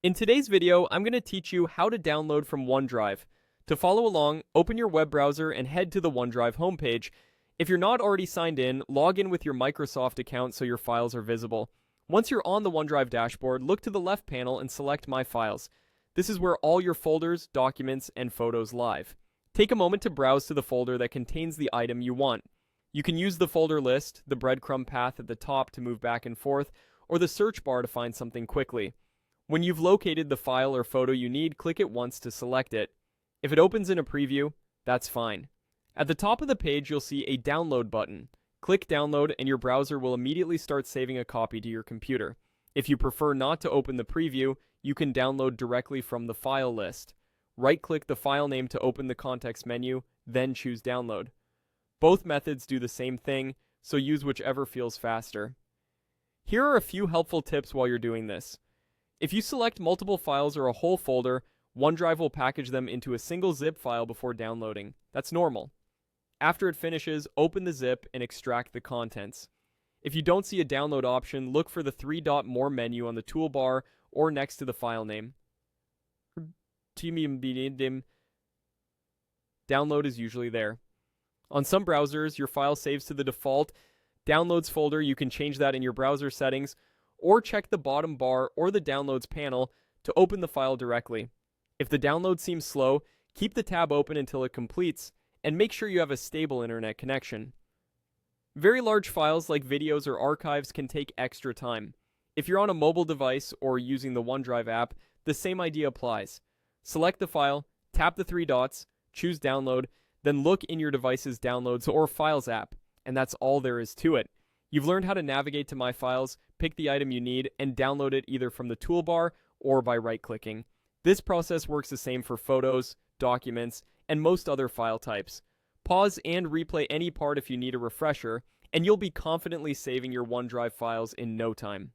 In today's video, I'm going to teach you how to download from OneDrive. To follow along, open your web browser and head to the OneDrive homepage. If you're not already signed in, log in with your Microsoft account so your files are visible. Once you're on the OneDrive dashboard, look to the left panel and select My Files. This is where all your folders, documents, and photos live. Take a moment to browse to the folder that contains the item you want. You can use the folder list, the breadcrumb path at the top to move back and forth, or the search bar to find something quickly. When you've located the file or photo you need, click it once to select it. If it opens in a preview, that's fine. At the top of the page, you'll see a download button. Click download and your browser will immediately start saving a copy to your computer. If you prefer not to open the preview, you can download directly from the file list. Right-click the file name to open the context menu, then choose download. Both methods do the same thing, so use whichever feels faster. Here are a few helpful tips while you're doing this. If you select multiple files or a whole folder, OneDrive will package them into a single zip file before downloading. That's normal. After it finishes, open the zip and extract the contents. If you don't see a download option, look for the three-dot More menu on the toolbar or next to the file name. Download is usually there. On some browsers, your file saves to the default Downloads folder. You can change that in your browser settings, or check the bottom bar or the Downloads panel to open the file directly. If the download seems slow, keep the tab open until it completes, and make sure you have a stable internet connection. Very large files like videos or archives can take extra time. If you're on a mobile device or using the OneDrive app, the same idea applies. Select the file, tap the three dots, choose Download, then look in your device's Downloads or Files app, and that's all there is to it. You've learned how to navigate to My Files, pick the item you need, and download it either from the toolbar or by right-clicking. This process works the same for photos, documents, and most other file types. Pause and replay any part if you need a refresher, and you'll be confidently saving your OneDrive files in no time.